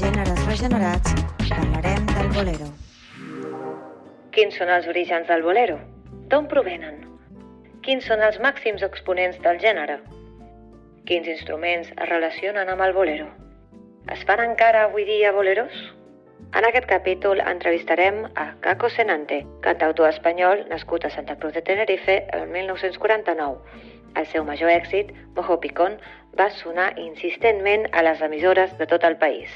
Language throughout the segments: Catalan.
Gèneres regenerats parlarem del bolero. Quins són els orígens del bolero? D'on provenen? Quins són els màxims exponents del gènere? Quins instruments es relacionen amb el bolero? Es fan encara avui dia boleros? En aquest capítol entrevistarem a Caco Senante, cantautor espanyol nascut a Santa Cruz de Tenerife el 1949. El seu major èxit, Mojo Picón, va sonar insistentment a les emissores de tot el país.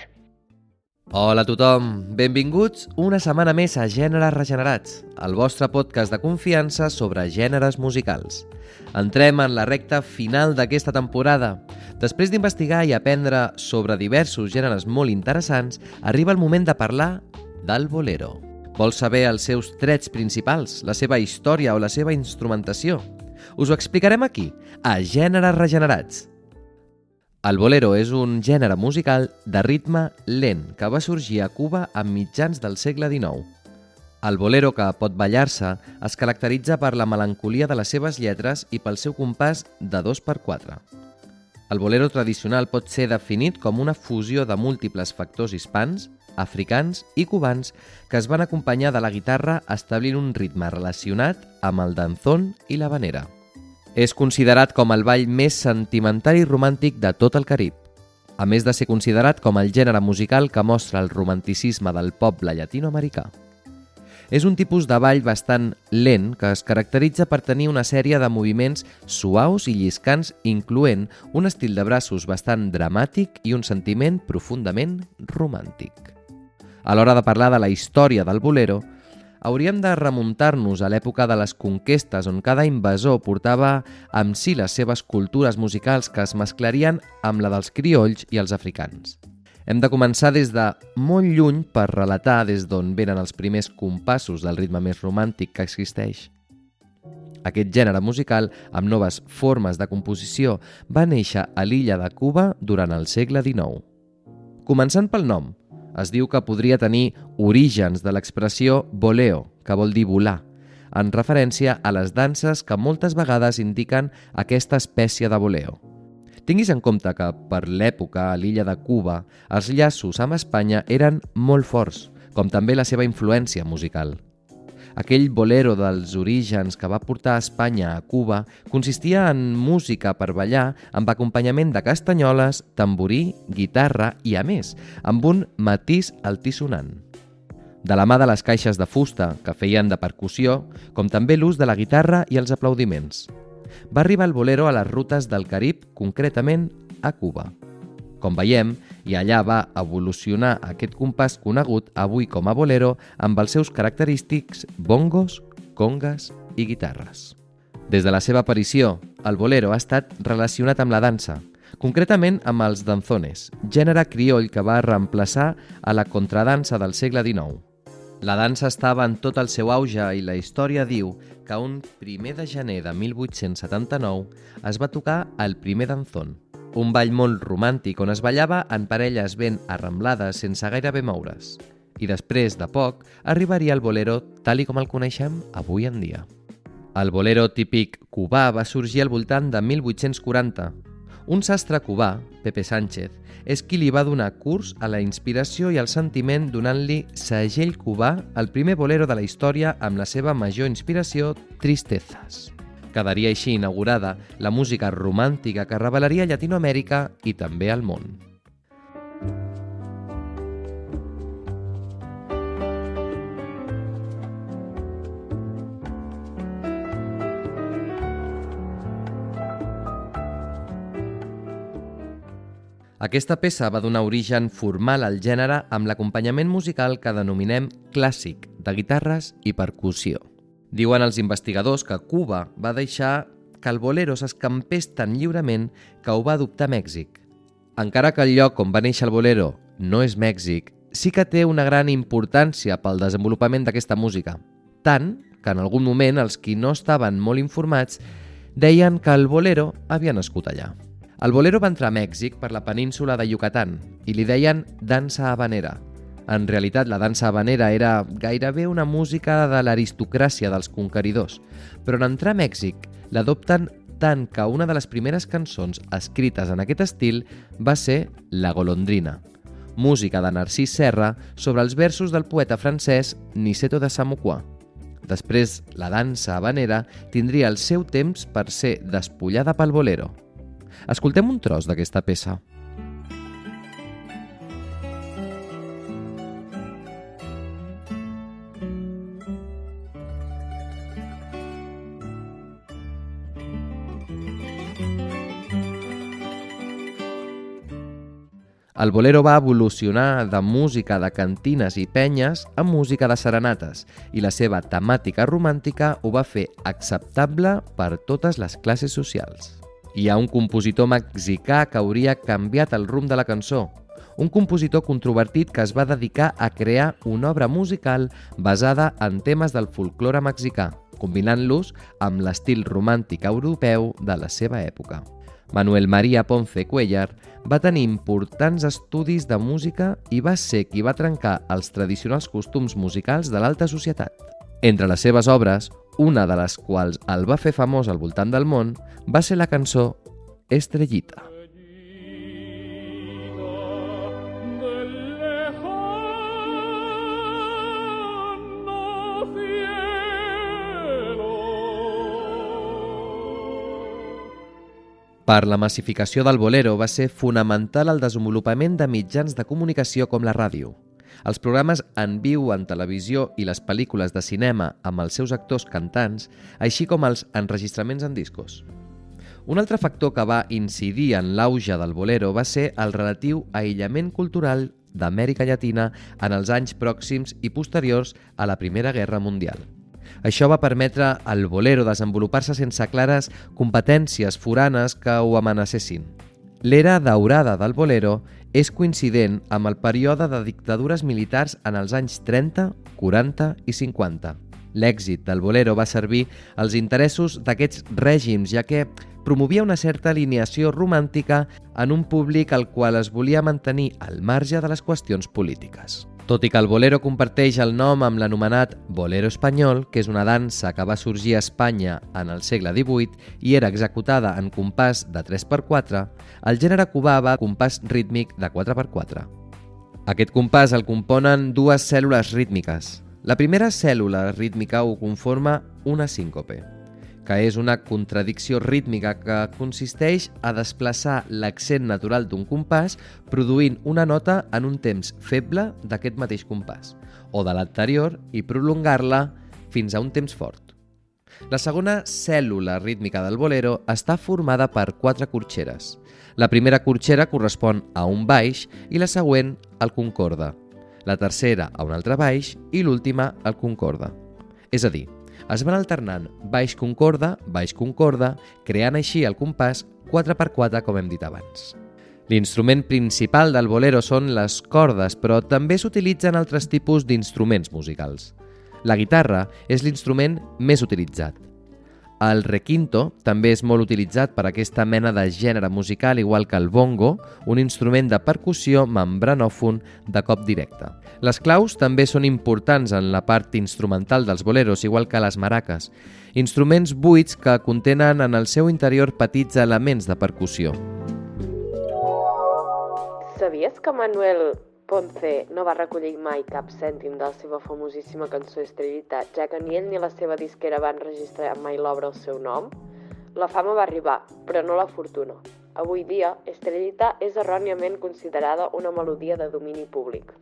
Hola a tothom, benvinguts una setmana més a Gèneres Regenerats, el vostre podcast de confiança sobre gèneres musicals. Entrem en la recta final d'aquesta temporada. Després d'investigar i aprendre sobre diversos gèneres molt interessants, arriba el moment de parlar del bolero. Vols saber els seus trets principals, la seva història o la seva instrumentació? Us ho explicarem aquí, a Gèneres Regenerats. El bolero és un gènere musical de ritme lent que va sorgir a Cuba a mitjans del segle XIX. El bolero, que pot ballar-se, es caracteritza per la melancolia de les seves lletres i pel seu compàs de 2/4. El bolero tradicional pot ser definit com una fusió de múltiples factors hispans, africans i cubans que es van acompanyar de la guitarra establint un ritme relacionat amb el danzón i l'havanera. És considerat com el ball més sentimental i romàntic de tot el Carib, a més de ser considerat com el gènere musical que mostra el romanticisme del poble llatinoamericà. És un tipus de ball bastant lent que es caracteritza per tenir una sèrie de moviments suaus i lliscants, incloent un estil de braços bastant dramàtic i un sentiment profundament romàntic. A l'hora de parlar de la història del bolero, hauríem de remuntar-nos a l'època de les conquestes, on cada invasor portava amb si les seves cultures musicals que es mesclarien amb la dels criolls i els africans. Hem de començar des de molt lluny per relatar des d'on venen els primers compassos del ritme més romàntic que existeix. Aquest gènere musical, amb noves formes de composició, va néixer a l'illa de Cuba durant el segle XIX. Començant pel nom, es diu que podria tenir orígens de l'expressió boleo, que vol dir volar, en referència a les danses que moltes vegades indiquen aquesta espècie de boleo. Tinguis en compte que, per l'època, a l'illa de Cuba, els llaços amb Espanya eren molt forts, com també la seva influència musical. Aquell bolero dels orígens que va portar Espanya a Cuba consistia en música per ballar amb acompanyament de castanyoles, tamborí, guitarra i, a més, amb un matís altisonant. De la mà de les caixes de fusta, que feien de percussió, com també l'ús de la guitarra i els aplaudiments. Va arribar el bolero a les rutes del Carib, concretament a Cuba. Com veiem, i allà va evolucionar aquest compàs conegut avui com a bolero amb els seus característics bongos, congas i guitarres. Des de la seva aparició, el bolero ha estat relacionat amb la dansa, concretament amb els danzones, gènere crioll que va reemplaçar a la contradansa del segle XIX. La dansa estava en tot el seu auge i la història diu que un 1 de gener de 1879 es va tocar el primer danzón, un ball molt romàntic on es ballava en parelles ben arramblades sense gairebé moure's. I després de poc arribaria el bolero tal i com el coneixem avui en dia. El bolero típic cubà va sorgir al voltant de 1840. Un sastre cubà, Pepe Sánchez, és qui li va donar curs a la inspiració i al sentiment donant-li segell cubà al primer bolero de la història amb la seva major inspiració, Tristezas. Quedaria així inaugurada la música romàntica que revelaria Llatinoamèrica i també al món. Aquesta peça va donar origen formal al gènere amb l'acompanyament musical que denominem clàssic, de guitarres i percussió. Diuen els investigadors que Cuba va deixar que el bolero s'escampés tan lliurement que ho va adoptar Mèxic. Encara que el lloc on va néixer el bolero no és Mèxic, sí que té una gran importància pel desenvolupament d'aquesta música. Tant que en algun moment els qui no estaven molt informats deien que el bolero havia nascut allà. El bolero va entrar a Mèxic per la península de Yucatán i li deien dansa habanera. En realitat, la dansa habanera era gairebé una música de l'aristocràcia dels conqueridors, però en entrar a Mèxic l'adopten tant que una de les primeres cançons escrites en aquest estil va ser La golondrina, música de Narcís Serra sobre els versos del poeta francès Niceto de Samoquà. Després, la dansa habanera tindria el seu temps per ser despullada pel bolero. Escoltem un tros d'aquesta peça. El bolero va evolucionar de música de cantines i penyes a música de serenates i la seva temàtica romàntica ho va fer acceptable per totes les classes socials. Hi ha un compositor mexicà que hauria canviat el rumb de la cançó, un compositor controvertit que es va dedicar a crear una obra musical basada en temes del folklore mexicà, combinant-los amb l'estil romàntic europeu de la seva època. Manuel María Ponce Cuéllar va tenir importants estudis de música i va ser qui va trencar els tradicionals costums musicals de l'alta societat. Entre les seves obres, una de les quals el va fer famós al voltant del món, va ser la cançó Estrellita. Per la massificació del bolero va ser fonamental el desenvolupament de mitjans de comunicació com la ràdio. Els programes en viu en televisió i les pel·lícules de cinema amb els seus actors cantants, així com els enregistraments en discos. Un altre factor que va incidir en l'auge del bolero va ser el relatiu aïllament cultural d'Amèrica Llatina en els anys pròxims i posteriors a la Primera Guerra Mundial. Això va permetre al bolero desenvolupar-se sense clares competències foranes que ho amenacessin. L'era daurada del bolero és coincident amb el període de dictadures militars en els anys 30, 40 i 50. L'èxit del bolero va servir als interessos d'aquests règims, ja que promovia una certa alineació romàntica en un públic al qual es volia mantenir al marge de les qüestions polítiques. Tot i que el bolero comparteix el nom amb l'anomenat bolero espanyol, que és una dansa que va sorgir a Espanya en el segle XVIII i era executada en compàs de 3x4, el gènere cubà va compàs rítmic de 4x4. Aquest compàs el componen dues cèl·lules rítmiques. La primera cèl·lula rítmica ho conforma una síncope, que és una contradicció rítmica que consisteix a desplaçar l'accent natural d'un compàs produint una nota en un temps feble d'aquest mateix compàs, o de l'anterior i prolongar-la fins a un temps fort. La segona cèl·lula rítmica del bolero està formada per 4 corxeres. La primera corxera correspon a un baix i la següent al concorde, la tercera a un altre baix i l'última al concorde. És a dir, es van alternant baix-concorda, creant així el compàs 4x4 com hem dit abans. L'instrument principal del bolero són les cordes, però també s'utilitzen altres tipus d'instruments musicals. La guitarra és l'instrument més utilitzat. El requinto també és molt utilitzat per aquesta mena de gènere musical, igual que el bongo, un instrument de percussió membranòfon de cop directe. Les claus també són importants en la part instrumental dels boleros, igual que les maraques, instruments buits que contenen en el seu interior petits elements de percussió. Sabies que Manuel Ponce no va recollir mai cap cèntim de la seva famosíssima cançó Estrellita, ja que ni ell ni la seva disquera van registrar mai l'obra al seu nom? La fama va arribar, però no la fortuna. Avui dia, Estrellita és erròniament considerada una melodia de domini públic.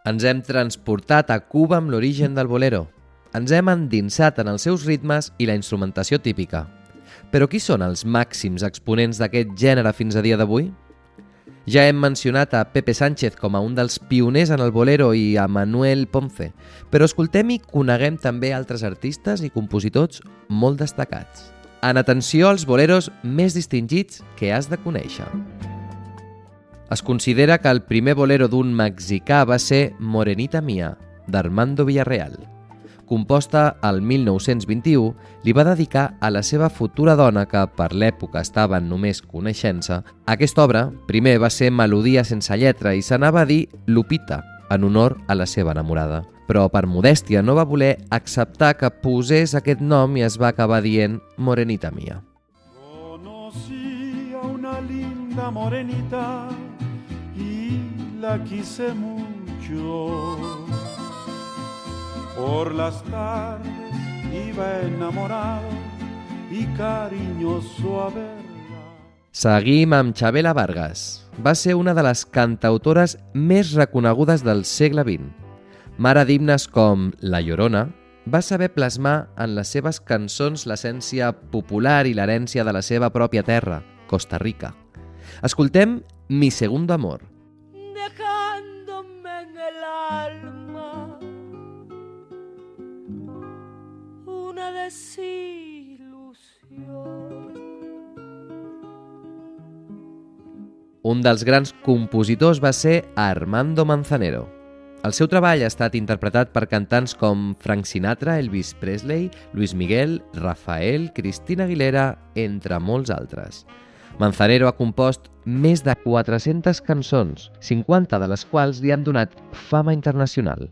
Ens hem transportat a Cuba amb l'origen del bolero. Ens hem endinsat en els seus ritmes i la instrumentació típica. Però qui són els màxims exponents d'aquest gènere fins a dia d'avui? Ja hem mencionat a Pepe Sánchez com a un dels pioners en el bolero i a Manuel Ponce, però escoltem i coneguem també altres artistes i compositors molt destacats. En atenció als boleros més distingits que has de conèixer. Es considera que el primer bolero d'un mexicà va ser Morenita Mía, d'Armando Villarreal. Composta al 1921, li va dedicar a la seva futura dona que per l'època estaven només coneixent-se. Aquesta obra primer va ser melodia sense lletra i s'anava a dir Lupita, en honor a la seva enamorada. Però per modèstia no va voler acceptar que posés aquest nom i es va acabar dient Morenita Mía. Conocí a un linda morenita y la quise mucho. Por las tardes iba enamorado y cariñoso a verla. Seguim amb Chabela Vargas. Va ser una de les cantautores més reconegudes del segle XX. Mare d'himnes com La Llorona, va saber plasmar en les seves cançons l'essència popular i l'herència de la seva pròpia terra, Costa Rica. Escoltem Mi Segundo Amor. Dejándome en el alma una desilusión. Un dels grans compositors va ser Armando Manzanero. El seu treball ha estat interpretat per cantants com Frank Sinatra, Elvis Presley, Luis Miguel, Rafael, Cristina Aguilera, entre molts altres. Manzanero ha compost més de 400 cançons, 50 de les quals li han donat fama internacional.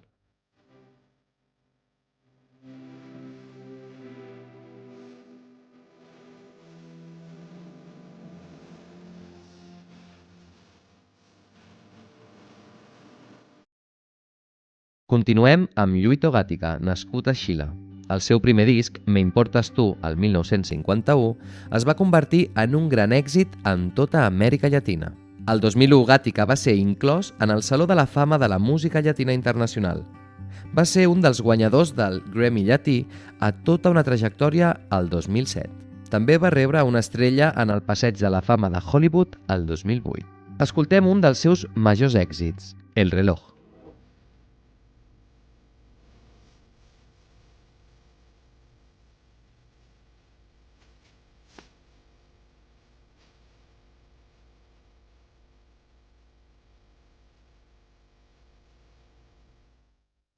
Continuem amb Lluito Gàtica, nascut a Xile. El seu primer disc, Me importes tu, el 1951, es va convertir en un gran èxit en tota Amèrica Llatina. El 2001, Gàtica va ser inclòs en el Saló de la Fama de la Música Llatina Internacional. Va ser un dels guanyadors del Grammy Llatí a tota una trajectòria al 2007. També va rebre una estrella en el Passeig de la Fama de Hollywood el 2008. Escoltem un dels seus majors èxits, El reloj.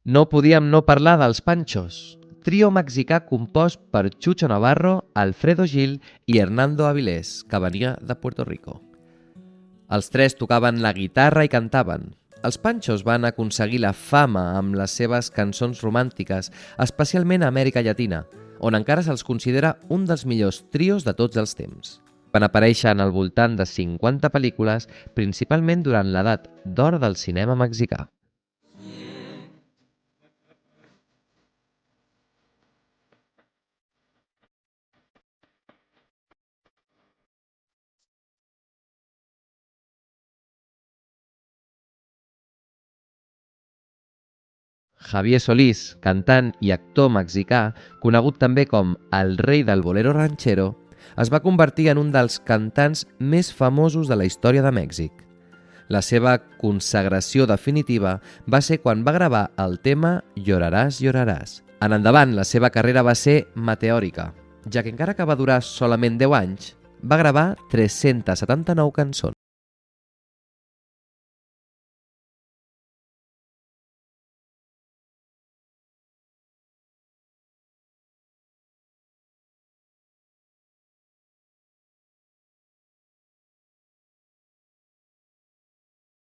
No podíem no parlar dels Panchos, trio mexicà compost per Chucho Navarro, Alfredo Gil i Hernando Avilés, que venia de Puerto Rico. Els tres tocaven la guitarra i cantaven. Els Panchos van aconseguir la fama amb les seves cançons romàntiques, especialment a Amèrica Llatina, on encara se'ls considera un dels millors trios de tots els temps. Van aparèixer en al voltant de 50 pel·lícules, principalment durant l'edat d'or del cinema mexicà. Javier Solís, cantant i actor mexicà, conegut també com el rei del bolero ranchero, es va convertir en un dels cantants més famosos de la història de Mèxic. La seva consagració definitiva va ser quan va gravar el tema Lloraràs, lloraràs. En endavant, la seva carrera va ser meteòrica, ja que encara que va durar solament 10 anys, va gravar 379 cançons.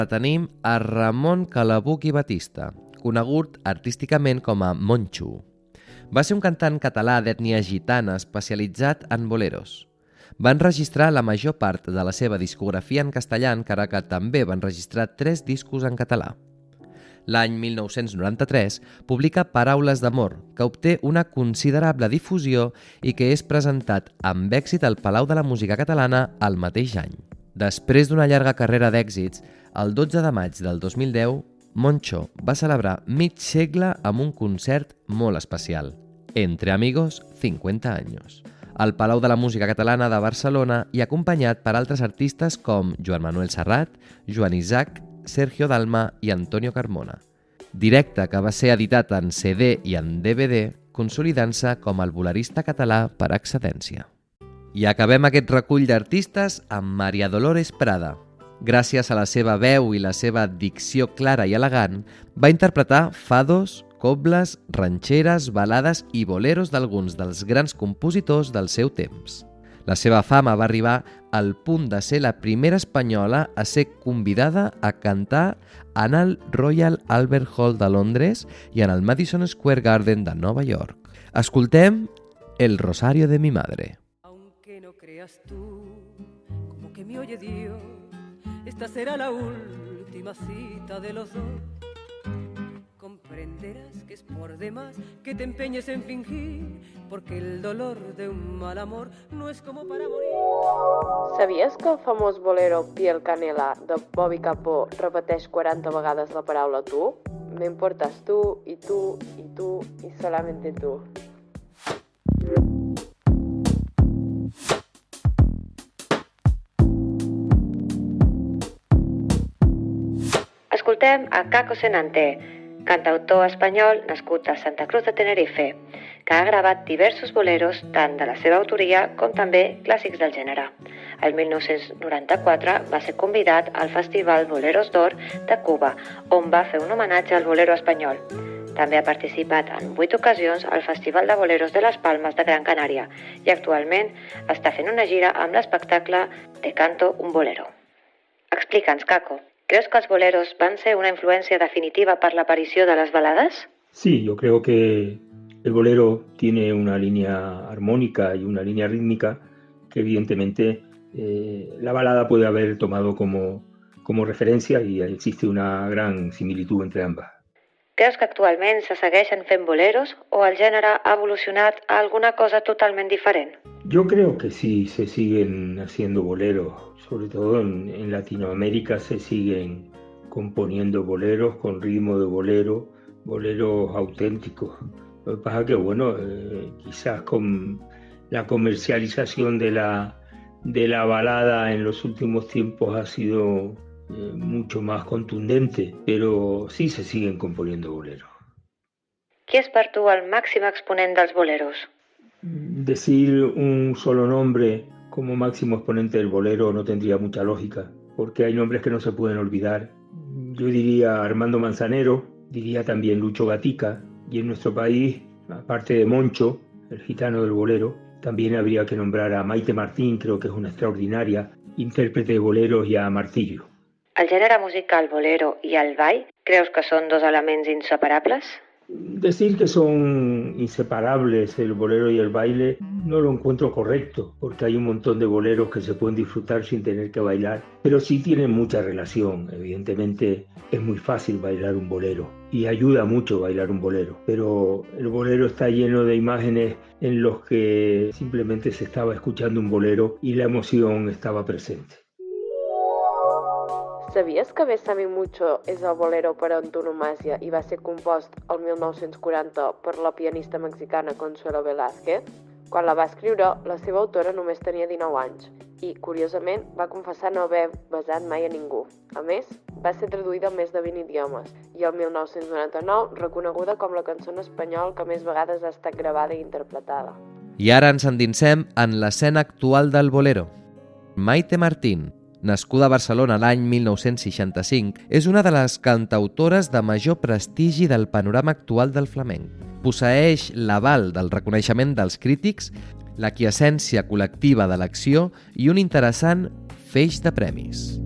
Tenim a Ramon Calabuc i Batista, conegut artísticament com a Moncho. Va ser un cantant català d'ètnia gitana especialitzat en boleros. Va enregistrar la major part de la seva discografia en castellà, encara que també va enregistrar 3 discos en català. L'any 1993 publica Paraules d'amor, que obté una considerable difusió i que és presentat amb èxit al Palau de la Música Catalana el mateix any. Després d'una llarga carrera d'èxits, el 12 de maig del 2010, Moncho va celebrar mig segle amb un concert molt especial, Entre Amigos 50 años, al Palau de la Música Catalana de Barcelona i acompanyat per altres artistes com Joan Manuel Serrat, Joan Isaac, Sergio Dalma i Antonio Carmona. Directe que va ser editat en CD i en DVD, consolidant-se com el bolerista català per excedència. I acabem aquest recull d'artistes amb María Dolores Prada. Gràcies a la seva veu i la seva dicció clara i elegant, va interpretar fados, cobles, ranxeres, balades i boleros d'alguns dels grans compositors del seu temps. La seva fama va arribar al punt de ser la primera espanyola a ser convidada a cantar en el Royal Albert Hall de Londres i en el Madison Square Garden de Nova York. Escoltem El Rosario de mi madre. Aunque no creas tú, como que me oye Dios, esta será la última cita de los dos. Comprenderás que es por demás que te empeñes en fingir, porque el dolor de un mal amor no es como para morir. Sabies que el famós bolero Piel Canela de Bobby Capó repeteix 40 vegades la paraula tu? Me importas tú, y tú, y tú, y solamente tú. Escoltem a Caco Senante, cantautor espanyol nascut a Santa Cruz de Tenerife, que ha gravat diversos boleros tant de la seva autoria com també clàssics del gènere. El 1994 va ser convidat al Festival Boleros d'Or de Cuba, on va fer un homenatge al bolero espanyol. També ha participat en 8 ocasions al Festival de Boleros de les Palmes de Gran Canària i actualment està fent una gira amb l'espectacle Te canto un bolero. Explica'ns, Caco, ¿crees que los boleros van a ser una influencia definitiva para la aparición de las baladas? Sí, yo creo que el bolero tiene una línea armónica y una línea rítmica que evidentemente la balada puede haber tomado como referencia y existe una gran similitud entre ambas. Creus que actualment se segueixen fent boleros o el gènere ha evolucionat a alguna cosa totalment diferent? Yo creo que sí se siguen haciendo boleros, sobre todo en Latinoamérica se siguen componiendo boleros con ritmo de bolero, boleros auténticos. Lo que pasa es que, bueno, quizás con la comercialización de la balada en los últimos tiempos ha sido mucho más contundente, pero sí se siguen componiendo boleros. Qui és per tu el màxim exponent dels boleros? Decir un solo nombre como máximo exponente del bolero no tendría mucha lógica, porque hay nombres que no se pueden olvidar. Yo diría Armando Manzanero, diría también Lucho Gatica, y en nuestro país, aparte de Moncho, el gitano del bolero, también habría que nombrar a Maite Martín, creo que es una extraordinaria intérprete de boleros, y a Martillo. El gènere musical bolero i el ball, creus que són dos elements inseparables? Decir que son inseparables el bolero y el baile no lo encuentro correcto, porque hay un montón de boleros que se pueden disfrutar sin tener que bailar, pero sí tienen mucha relación. Evidentemente es muy fácil bailar un bolero y ayuda mucho bailar un bolero, pero el bolero está lleno de imágenes en los que simplemente se estaba escuchando un bolero y la emoción estaba presente. Sabies que Bésame Mucho és el bolero per antonomàsia i va ser compost el 1940 per la pianista mexicana Consuelo Velázquez? Quan la va escriure, la seva autora només tenia 19 anys i, curiosament, va confessar no haver besat mai a ningú. A més, va ser traduïda a més de 20 idiomes i el 1999 reconeguda com la cançó en espanyol que més vegades ha estat gravada i interpretada. I ara ens endinsem en l'escena actual del bolero. Maite Martín, nascuda a Barcelona l'any 1965, és una de les cantautores de major prestigi del panorama actual del flamenc. Posseeix l'aval del reconeixement dels crítics, la quiescència col·lectiva de l'acció i un interessant feix de premis.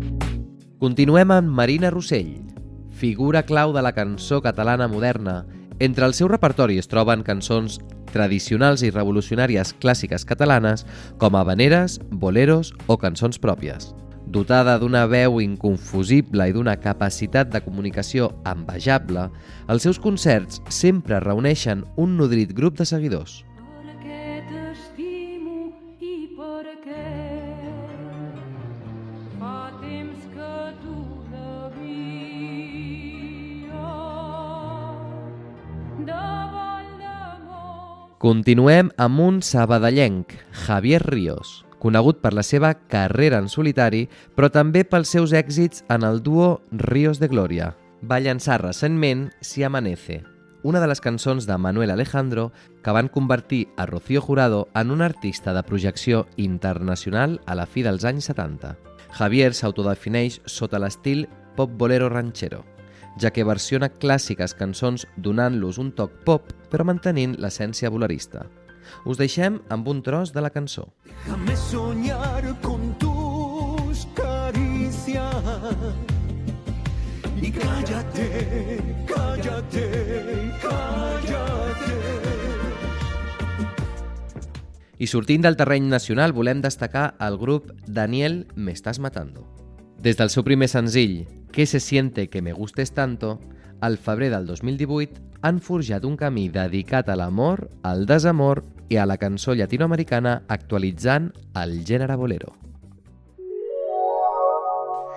Continuem amb Marina Rossell, figura clau de la cançó catalana moderna. Entre el seu repertori es troben cançons tradicionals i revolucionàries clàssiques catalanes com habaneres, boleros o cançons pròpies. Dotada d'una veu inconfusible i d'una capacitat de comunicació envejable, els seus concerts sempre reuneixen un nodrit grup de seguidors. Perquè t'estimo i perquè fa temps que todavia davall d'amor. Continuem amb un sabadellenc, Javier Ríos, conegut per la seva carrera en solitari, però també pels seus èxits en el duo Ríos de Gloria. Va llançar recentment Si Amanece, una de les cançons de Manuel Alejandro que van convertir a Rocío Jurado en un artista de projecció internacional a la fi dels anys 70. Javier s'autodefineix sota l'estil pop bolero ranchero, ja que versiona clàssiques cançons donant-los un toc pop però mantenint l'essència bolerista. Us deixem amb un tros de la cançó. Déjame soñar con tus caricias y cállate, cállate, cállate. I sortint del terreny nacional volem destacar el grup Daniel Me Estás Matando. Des del seu primer senzill, ¿Qué se siente que me gustes tanto?, al febrer del 2018 han forjat un camí dedicat a l'amor, al desamor i a la cançó llatinoamericana actualitzant el gènere bolero.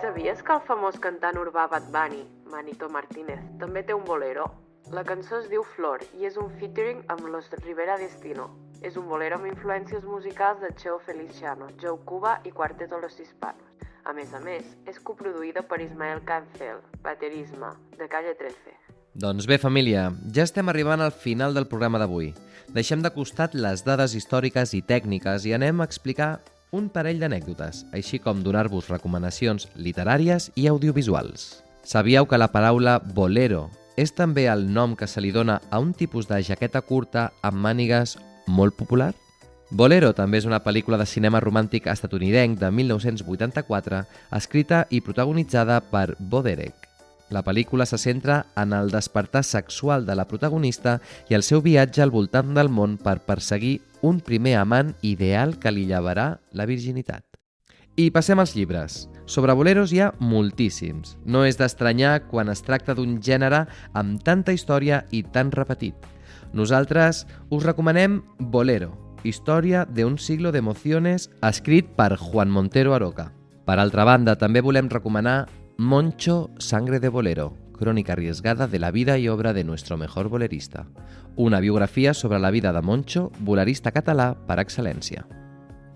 Sabies que el famós cantant urbà Bad Bunny, Manito Martínez, també té un bolero? La cançó es diu Flor i és un featuring amb Los Rivera Destino. És un bolero amb influències musicals de Cheo Feliciano, Joe Cuba i Cuarteto Los Hispanos. A més, és coproduïda per Ismael Cancel, baterisme, de Calle 13. Doncs bé, família, ja estem arribant al final del programa d'avui. Deixem de costat les dades històriques i tècniques i anem a explicar un parell d'anècdotes, així com donar-vos recomanacions literàries i audiovisuals. Sabíeu que la paraula bolero és també el nom que se li dona a un tipus de jaqueta curta amb mànigues molt popular? Bolero també és una pel·lícula de cinema romàntic estatunidenc de 1984, escrita i protagonitzada per Bo Derek. La pel·lícula se centra en el despertar sexual de la protagonista i el seu viatge al voltant del món per perseguir un primer amant ideal que li llevarà la virginitat. I passem als llibres. Sobre boleros hi ha moltíssims. No és d'estranyar quan es tracta d'un gènere amb tanta història i tan repetit. Nosaltres us recomanem Bolero, història de un siglo de emociones, escrit per Juan Montero Aroca. Per altra banda, també volem recomanar Moncho, sangre de bolero, crònica arriesgada de la vida y obra de nuestro mejor bolerista. Una biografia sobre la vida de Moncho, bolerista català per excel·lència.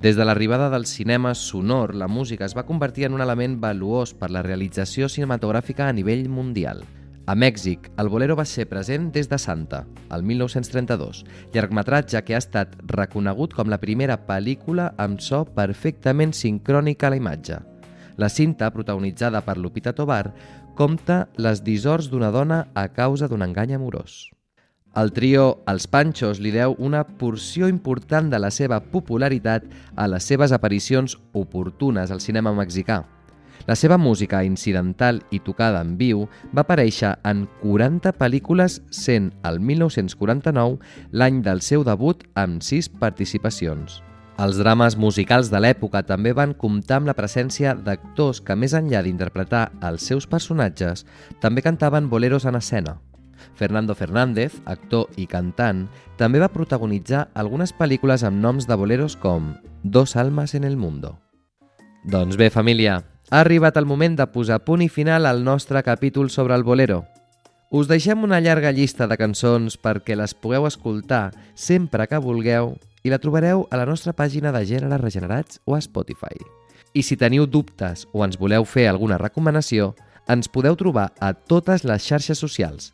Des de l'arribada del cinema sonor, la música es va convertir en un element valuós per la realització cinematogràfica a nivell mundial. A Mèxic, el bolero va ser present des de Santa, el 1932, llargmetratge que ha estat reconegut com la primera pel·lícula amb so perfectament sincrònica a la imatge. La cinta, protagonitzada per Lupita Tovar, compta les dissors d'una dona a causa d'un engany amorós. El trio Els Panchos li deu una porció important de la seva popularitat a les seves aparicions oportunes al cinema mexicà. La seva música incidental i tocada en viu va aparèixer en 40 pel·lícules, sent el 1949 l'any del seu debut amb 6 participacions. Els drames musicals de l'època també van comptar amb la presència d'actors que, més enllà d'interpretar els seus personatges, també cantaven boleros en escena. Fernando Fernández, actor i cantant, també va protagonitzar algunes pel·lícules amb noms de boleros com Dos almas en el mundo. Doncs bé, família, ha arribat el moment de posar punt i final al nostre capítol sobre el bolero. Us deixem una llarga llista de cançons perquè les pugueu escoltar sempre que vulgueu i la trobareu a la nostra pàgina de Gèneres Regenerats o a Spotify. I si teniu dubtes o ens voleu fer alguna recomanació, ens podeu trobar a totes les xarxes socials.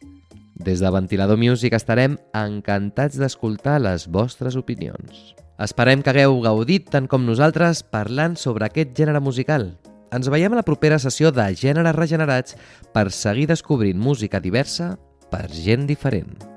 Des de Ventilador Music estarem encantats d'escoltar les vostres opinions. Esperem que hagueu gaudit tant com nosaltres parlant sobre aquest gènere musical. Ens veiem a la propera sessió de Gèneres Regenerats per seguir descobrint música diversa per gent diferent.